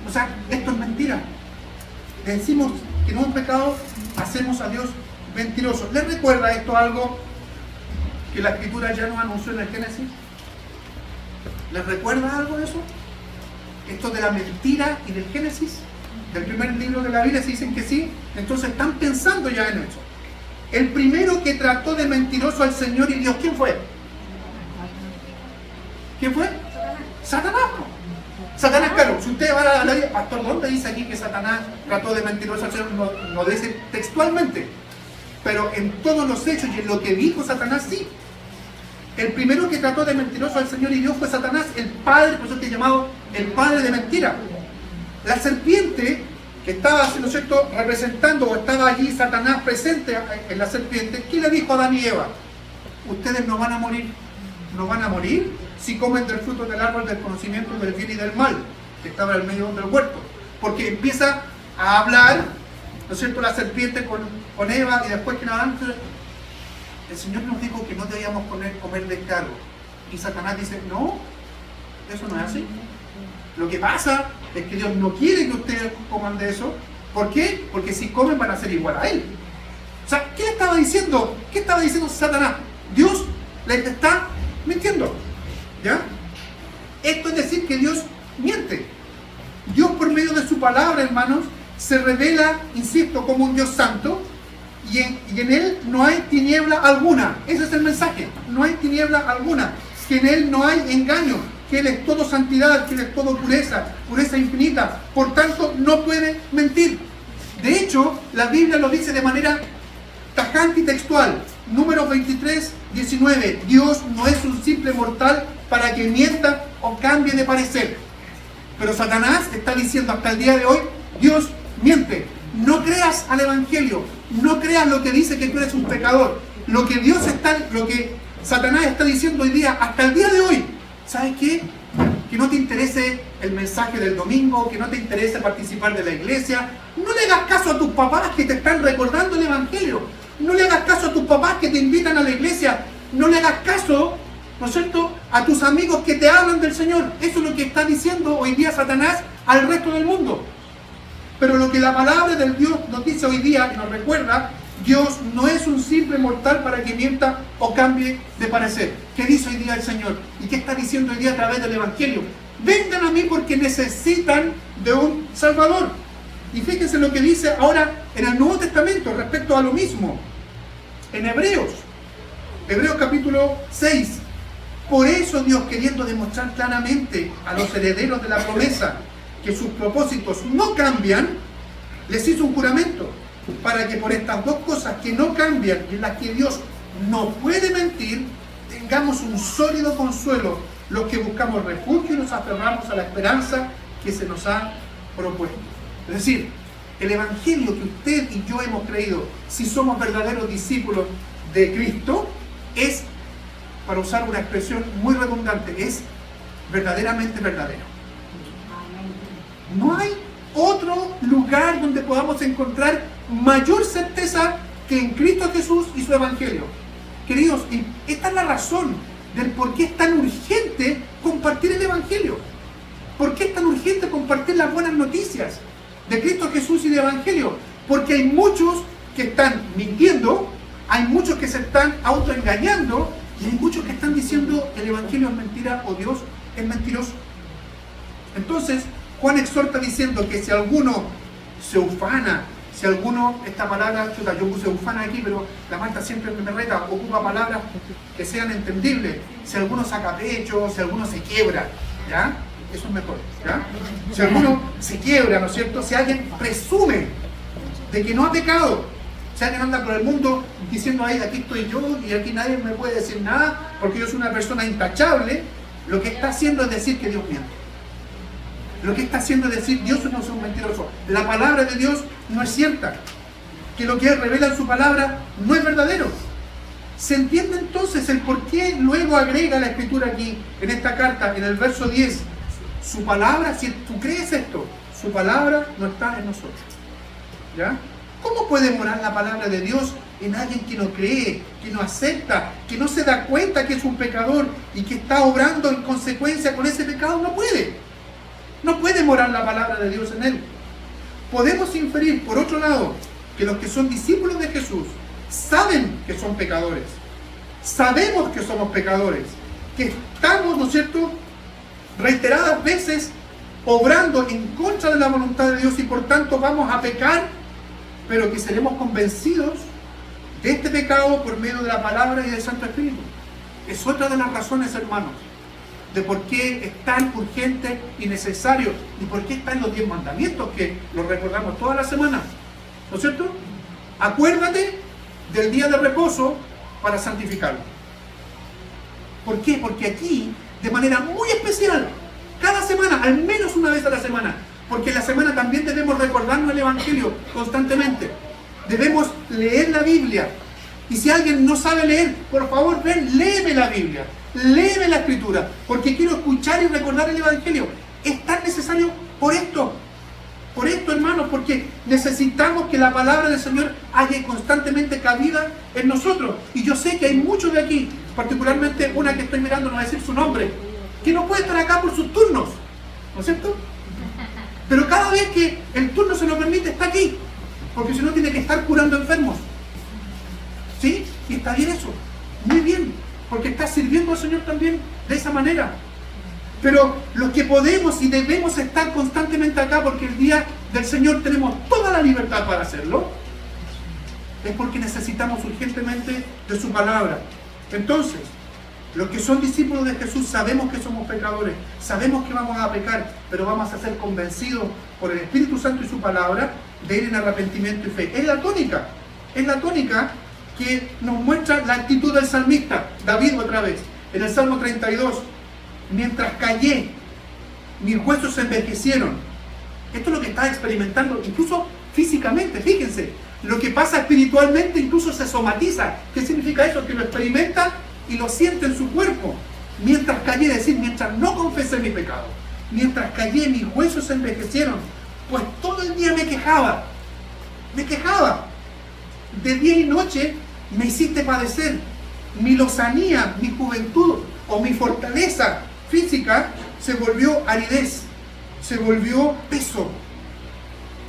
O sea, esto es mentira. Le decimos que no hemos pecado, hacemos a Dios mentiroso. ¿Les recuerda esto algo que la Escritura ya nos anunció en el Génesis? ¿Les recuerda algo de eso? Esto de la mentira y del Génesis, del primer libro de la Biblia, se dicen que sí, entonces están pensando ya en eso. El primero que trató de mentiroso al Señor y Dios, ¿quién fue? ¿Quién fue? Satanás. Satanás, claro, si usted va a la Biblia, pastor, ¿dónde dice aquí que Satanás trató de mentiroso al Señor? No dice textualmente, pero en todos los hechos y en lo que dijo Satanás, sí. El primero que trató de mentiroso al Señor y Dios fue Satanás, el padre, por eso que es llamado el padre de mentira. La serpiente que estaba, ¿no es cierto?, representando, o estaba allí Satanás presente en la serpiente, ¿qué le dijo a Adán y Eva? Ustedes no van a morir si comen del fruto del árbol del conocimiento del bien y del mal, que estaba en el medio del huerto. Porque empieza a hablar, ¿no es cierto?, la serpiente con Eva, y después que nada, el Señor nos dijo que no debíamos comer de este árbol. Y Satanás dice, no, eso no es así. Lo que pasa es que Dios no quiere que ustedes coman de eso. ¿Por qué? Porque si comen van a ser igual a Él. O sea, ¿qué estaba diciendo? ¿Qué estaba diciendo Satanás? Dios les está mintiendo. ¿Ya? Esto es decir que Dios miente. Dios, por medio de su palabra, hermanos, se revela, insisto, como un Dios santo, y en Él no hay tiniebla alguna. Ese es el mensaje. No hay tiniebla alguna. Que en Él no hay engaño. Que Él es todo santidad, que Él es todo pureza, pureza infinita. Por tanto, no puede mentir. De hecho, la Biblia lo dice de manera tajante y textual. Número 23, 19. Dios no es un simple mortal para que mienta o cambie de parecer. Pero Satanás está diciendo hasta el día de hoy, Dios miente. No creas al Evangelio, no creas lo que dice que tú eres un pecador. Lo que Satanás está diciendo hoy día, hasta el día de hoy, ¿sabes qué? Que no te interese el mensaje del domingo, que no te interese participar de la iglesia. No le hagas caso a tus papás que te están recordando el Evangelio. No le hagas caso a tus papás que te invitan a la iglesia. No le hagas caso, ¿no es cierto?, a tus amigos que te hablan del Señor. Eso es lo que está diciendo hoy día Satanás al resto del mundo. Pero lo que la palabra del Dios nos dice hoy día, que nos recuerda, Dios no es un simple mortal para que mienta o cambie de parecer. ¿Qué dice hoy día el Señor? ¿Y qué está diciendo hoy día a través del Evangelio? Vengan a mí porque necesitan de un Salvador. Y fíjense lo que dice ahora en el Nuevo Testamento respecto a lo mismo. En Hebreos capítulo 6. Por eso Dios, queriendo demostrar claramente a los herederos de la promesa que sus propósitos no cambian, les hizo un juramento para que por estas dos cosas que no cambian y en las que Dios no puede mentir, tengamos un sólido consuelo los que buscamos refugio y nos aferramos a la esperanza que se nos ha propuesto. Es decir, el Evangelio que usted y yo hemos creído, si somos verdaderos discípulos de Cristo, es, para usar una expresión muy redundante, es verdaderamente verdadero. No hay otro lugar donde podamos encontrar mayor certeza que en Cristo Jesús y su Evangelio. Queridos, y esta es la razón del por qué es tan urgente compartir el Evangelio. ¿Por qué es tan urgente compartir las buenas noticias de Cristo Jesús y del Evangelio? Porque hay muchos que están mintiendo, hay muchos que se están autoengañando y hay muchos que están diciendo el Evangelio es mentira o Dios es mentiroso. Entonces, Juan exhorta diciendo que si alguno se ufana, si alguno, esta palabra, chuta, yo puse ufana aquí, pero la Marta siempre me reta, ocupa palabras que sean entendibles. Si alguno saca pecho, si alguno se quiebra, ¿ya? Eso es mejor, ¿ya? Si alguno se quiebra, ¿no es cierto? Si alguien presume de que no ha pecado, si alguien anda por el mundo diciendo, ay, aquí estoy yo y aquí nadie me puede decir nada porque yo soy una persona intachable, lo que está haciendo es decir que Dios miente. Lo que está haciendo es decir, Dios no es un mentiroso. La palabra de Dios no es cierta. Que lo que Él revela en su palabra no es verdadero. ¿Se entiende entonces el por qué luego agrega la Escritura aquí, en esta carta, en el verso 10? Su palabra, si tú crees esto, su palabra no está en nosotros. ¿Ya? ¿Cómo puede morar la palabra de Dios en alguien que no cree, que no acepta, que no se da cuenta que es un pecador y que está obrando en consecuencia con ese pecado? No puede. No puede morar la palabra de Dios en él. Podemos inferir, por otro lado, que los que son discípulos de Jesús saben que son pecadores. Sabemos que somos pecadores. Que estamos, ¿no es cierto?, reiteradas veces obrando en contra de la voluntad de Dios y por tanto vamos a pecar, pero que seremos convencidos de este pecado por medio de la palabra y del Santo Espíritu. Es otra de las razones, hermanos, de por qué es tan urgente y necesario y por qué están los 10 mandamientos que los recordamos toda la semana, ¿no es cierto? Acuérdate del día de reposo para santificarlo. ¿Por qué? Porque aquí, de manera muy especial, cada semana, al menos una vez a la semana, porque en la semana también debemos recordarnos el Evangelio constantemente, debemos leer la Biblia. Y si alguien no sabe leer, por favor, ven, léeme la Biblia. Léeme la Escritura, porque quiero escuchar y recordar el Evangelio. Es tan necesario por esto, hermanos, porque necesitamos que la palabra del Señor haya constantemente cabida en nosotros. Y yo sé que hay muchos de aquí, particularmente una que estoy mirando, no voy a decir su nombre, que no puede estar acá por sus turnos, ¿no es cierto? Pero cada vez que el turno se lo permite, está aquí, porque si no tiene que estar curando enfermos. ¿Sí? Y está bien eso, muy bien. Porque está sirviendo al Señor también de esa manera. Pero los que podemos y debemos estar constantemente acá, porque el día del Señor tenemos toda la libertad para hacerlo, es porque necesitamos urgentemente de su palabra. Entonces, los que son discípulos de Jesús sabemos que somos pecadores, sabemos que vamos a pecar, pero vamos a ser convencidos por el Espíritu Santo y su palabra de ir en arrepentimiento y fe. Es la tónica que nos muestra la actitud del salmista, David otra vez, en el Salmo 32, mientras callé, mis huesos se envejecieron. Esto es lo que está experimentando, incluso físicamente, fíjense, lo que pasa espiritualmente incluso se somatiza. ¿Qué significa eso? Que lo experimenta y lo siente en su cuerpo. Mientras callé, es decir, mientras no confesé mi pecado, mientras callé, mis huesos se envejecieron, pues todo el día me quejaba, de día y noche me hiciste padecer. Mi lozanía, mi juventud o mi fortaleza física se volvió aridez, se volvió peso.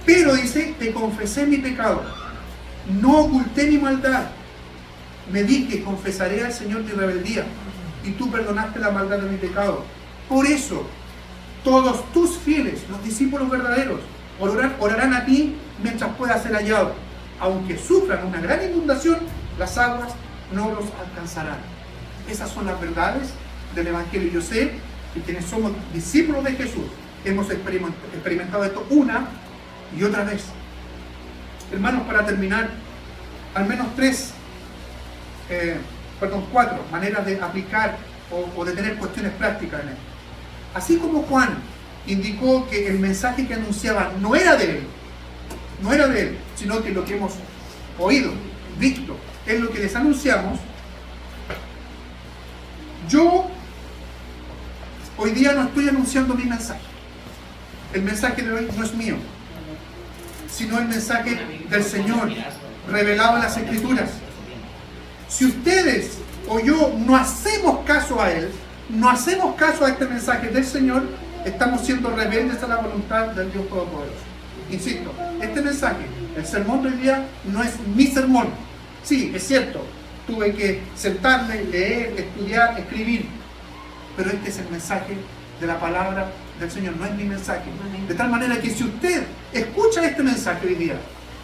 Pero dice, te confesé mi pecado, no oculté mi maldad. Me dije, confesaré al Señor mi rebeldía y tú perdonaste la maldad de mi pecado. Por eso, todos tus fieles, los discípulos verdaderos, orarán a ti mientras pueda ser hallado. Aunque sufran una gran inundación, las aguas no los alcanzarán. Esas son las verdades del Evangelio. Yo sé que quienes somos discípulos de Jesús hemos experimentado esto una y otra vez. Hermanos, para terminar, al menos cuatro maneras de aplicar o de tener cuestiones prácticas en esto. Así como Juan indicó que el mensaje que anunciaba no era de él, sino que lo que hemos oído, visto, es lo que les anunciamos. Yo hoy día no estoy anunciando mi mensaje. El mensaje de hoy no es mío, sino el mensaje del Señor, revelado en las Escrituras. Si ustedes o yo no hacemos caso a Él, no hacemos caso a este mensaje del Señor, estamos siendo rebeldes a la voluntad del Dios Todopoderoso. Insisto, este mensaje, el sermón de hoy día, no es mi sermón. Sí, es cierto, tuve que sentarme, leer, estudiar, escribir, pero este es el mensaje de la palabra del Señor, no es mi mensaje. De tal manera que si usted escucha este mensaje hoy día,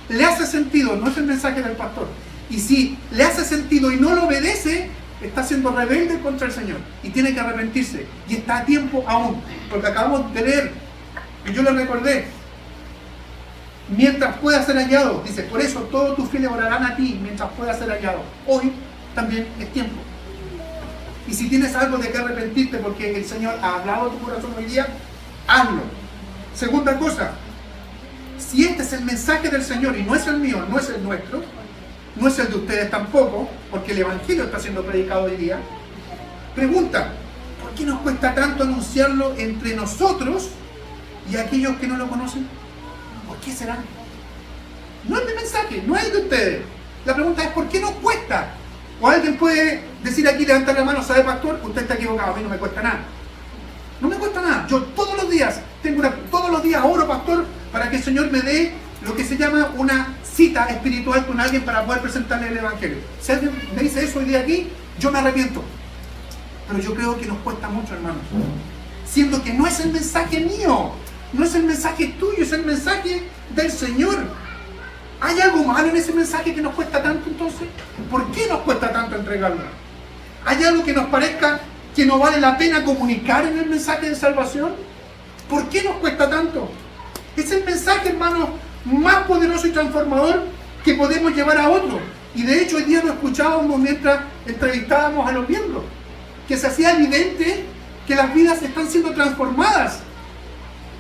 le hace sentido, no es el mensaje del pastor, y si le hace sentido y no lo obedece, está siendo rebelde contra el Señor y tiene que arrepentirse, y está a tiempo aún, porque acabamos de leer, y yo le recordé, mientras pueda ser hallado, dice, por eso todos tus fieles orarán a ti mientras pueda ser hallado. Hoy también es tiempo. Y si tienes algo de que arrepentirte porque el Señor ha hablado a tu corazón hoy día, hazlo. Segunda cosa, si este es el mensaje del Señor y no es el mío, no es el nuestro, no es el de ustedes tampoco, porque el Evangelio está siendo predicado hoy día, pregunta, ¿por qué nos cuesta tanto anunciarlo entre nosotros y aquellos que no lo conocen? ¿Por qué será? No es mi mensaje, no es de ustedes. La pregunta es, ¿por qué nos cuesta? O alguien puede decir aquí, levantar la mano, ¿sabe, pastor? Usted está equivocado, a mí no me cuesta nada. No me cuesta nada. Yo todos los días oro, pastor, para que el Señor me dé lo que se llama una cita espiritual con alguien para poder presentarle el Evangelio. Si alguien me dice eso hoy día aquí, yo me arrepiento. Pero yo creo que nos cuesta mucho, hermanos. Siendo que no es el mensaje mío, no es el mensaje tuyo, es el mensaje del Señor. ¿Hay algo malo en ese mensaje que nos cuesta tanto entonces? ¿Por qué nos cuesta tanto entregarlo? ¿Hay algo que nos parezca que no vale la pena comunicar en el mensaje de salvación? ¿Por qué nos cuesta tanto? Es el mensaje, hermanos, más poderoso y transformador que podemos llevar a otros. Y de hecho hoy día lo escuchábamos mientras entrevistábamos a los miembros, que se hacía evidente que las vidas están siendo transformadas.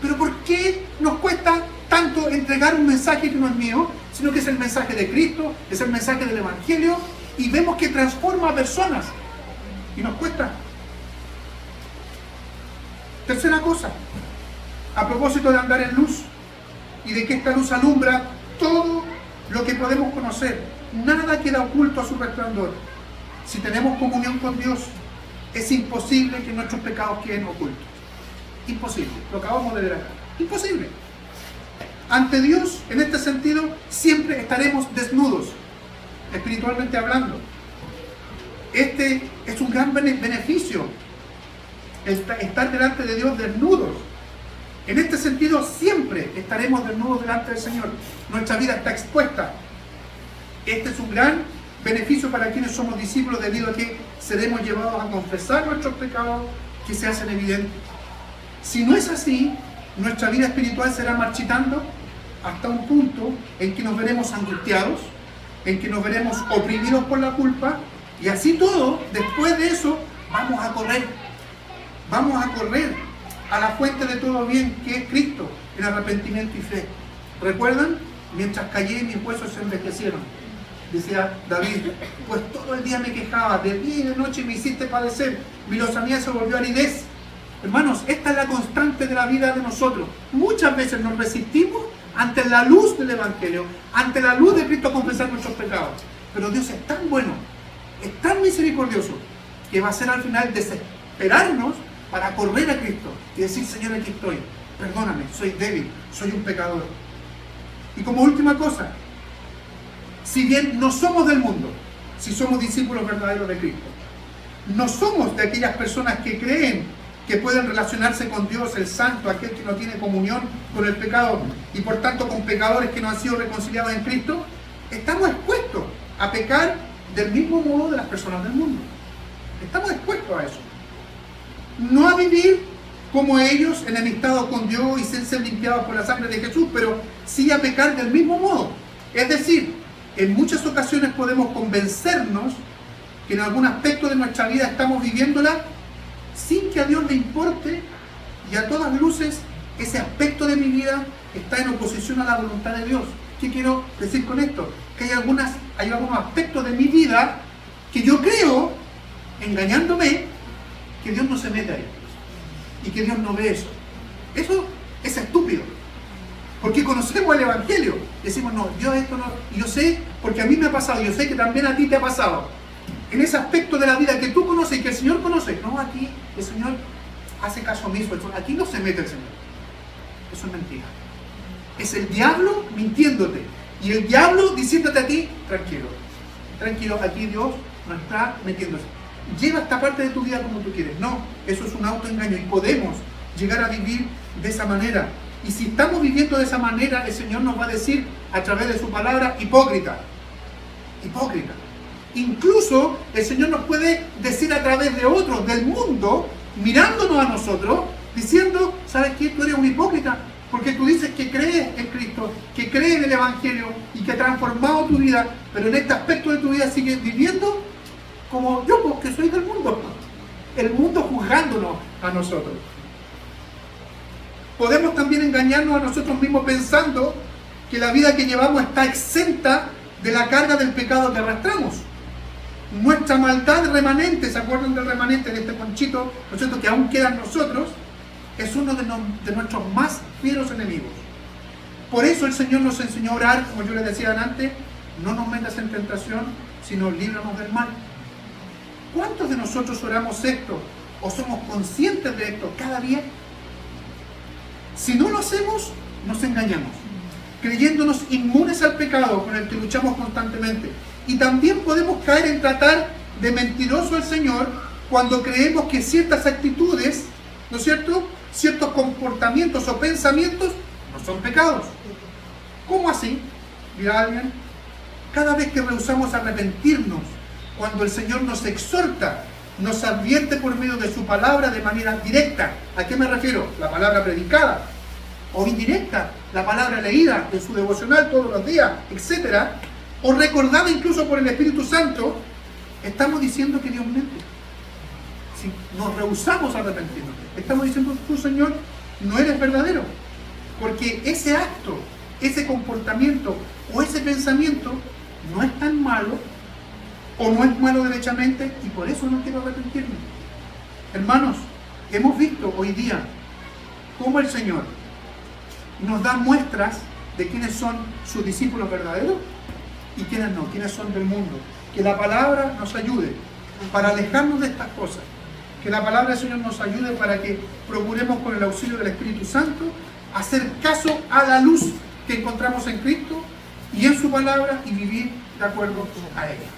Pero ¿por qué nos cuesta tanto entregar un mensaje que no es mío, sino que es el mensaje de Cristo, es el mensaje del Evangelio, y vemos que transforma a personas? Y nos cuesta. Tercera cosa, a propósito de andar en luz, y de que esta luz alumbra todo lo que podemos conocer. Nada queda oculto a su resplandor. Si tenemos comunión con Dios, es imposible que nuestros pecados queden ocultos. Imposible. Lo acabamos de ver acá. Imposible. Ante Dios, en este sentido, siempre estaremos desnudos, espiritualmente hablando. Este es un gran beneficio, estar delante de Dios desnudos. En este sentido, siempre estaremos desnudos delante del Señor. Nuestra vida está expuesta. Este es un gran beneficio para quienes somos discípulos, debido a que seremos llevados a confesar nuestros pecados que se hacen evidentes. Si no es así, nuestra vida espiritual será marchitando hasta un punto en que nos veremos angustiados, en que nos veremos oprimidos por la culpa, y así todo, después de eso, vamos a correr a la fuente de todo bien, que es Cristo, en arrepentimiento y fe. ¿Recuerdan? Mientras callé, mis huesos se envejecieron. Decía David, pues todo el día me quejaba, de día y de noche me hiciste padecer, mi lozanía se volvió aridez. Hermanos, esta es la constante de la vida de nosotros. Muchas veces nos resistimos ante la luz del Evangelio, ante la luz de Cristo, a confesar nuestros pecados. Pero Dios es tan bueno, es tan misericordioso, que va a ser al final desesperarnos para correr a Cristo y decir, Señor, aquí estoy, perdóname, soy débil, soy un pecador. Y como última cosa, si bien no somos del mundo, si somos discípulos verdaderos de Cristo, no somos de aquellas personas que creen que pueden relacionarse con Dios, el Santo, aquel que no tiene comunión con el pecado, y por tanto con pecadores que no han sido reconciliados en Cristo, estamos expuestos a pecar del mismo modo de las personas del mundo. Estamos expuestos a eso. No a vivir como ellos, enemistados con Dios y sin ser limpiados por la sangre de Jesús, pero sí a pecar del mismo modo. Es decir, en muchas ocasiones podemos convencernos que en algún aspecto de nuestra vida estamos viviéndola sin que a Dios le importe, y a todas luces ese aspecto de mi vida está en oposición a la voluntad de Dios. ¿Qué quiero decir con esto? Que hay algunos aspectos de mi vida que yo creo, engañándome, que Dios no se mete ahí y que Dios no ve eso. Eso es estúpido, porque conocemos el Evangelio. Decimos, no, yo esto no, y yo sé, porque a mí me ha pasado, yo sé que también a ti te ha pasado. En ese aspecto de la vida que tú conoces y que el Señor conoce, no, aquí el Señor hace caso omiso, aquí no se mete el Señor. Eso es mentira. Es el diablo mintiéndote, y el diablo diciéndote a ti, tranquilo, tranquilo, aquí Dios no está metiéndose. Lleva esta parte de tu vida como tú quieres. No, eso es un autoengaño, y podemos llegar a vivir de esa manera. Y si estamos viviendo de esa manera, el Señor nos va a decir a través de su palabra, hipócrita, hipócrita. Incluso el Señor nos puede decir a través de otros del mundo, mirándonos a nosotros, diciendo, ¿sabes qué? Tú eres un hipócrita, porque tú dices que crees en Cristo, que crees en el Evangelio y que ha transformado tu vida, pero en este aspecto de tu vida sigues viviendo como yo, porque soy del mundo. El mundo juzgándonos a nosotros. Podemos también engañarnos a nosotros mismos pensando que la vida que llevamos está exenta de la carga del pecado que arrastramos. Nuestra maldad remanente, ¿se acuerdan del remanente de este conchito, ¿no es cierto?, que aún queda en nosotros? Es uno de nuestros más fieros enemigos. Por eso el Señor nos enseñó a orar, como yo les decía antes, no nos metas en tentación, sino líbranos del mal. ¿Cuántos de nosotros oramos esto o somos conscientes de esto cada día? Si no lo hacemos, nos engañamos, creyéndonos inmunes al pecado con el que luchamos constantemente. Y también podemos caer en tratar de mentiroso al Señor cuando creemos que ciertas actitudes, ¿no es cierto?, ciertos comportamientos o pensamientos no son pecados. ¿Cómo así? Dirá alguien. Cada vez que rehusamos arrepentirnos, cuando el Señor nos exhorta, nos advierte por medio de su palabra de manera directa. ¿A qué me refiero? La palabra predicada. O indirecta, la palabra leída en su devocional todos los días, etc. O recordada incluso por el Espíritu Santo, estamos diciendo que Dios miente. Si nos rehusamos a arrepentirnos, estamos diciendo, tú, Señor, no eres verdadero. Porque ese acto, ese comportamiento o ese pensamiento no es tan malo, o no es malo derechamente, y por eso no quiero arrepentirme. Hermanos, hemos visto hoy día cómo el Señor nos da muestras de quiénes son sus discípulos verdaderos y quiénes no, quiénes son del mundo. Que la palabra nos ayude para alejarnos de estas cosas. Que la palabra del Señor nos ayude para que procuremos, con el auxilio del Espíritu Santo, hacer caso a la luz que encontramos en Cristo y en su palabra, y vivir de acuerdo a ella.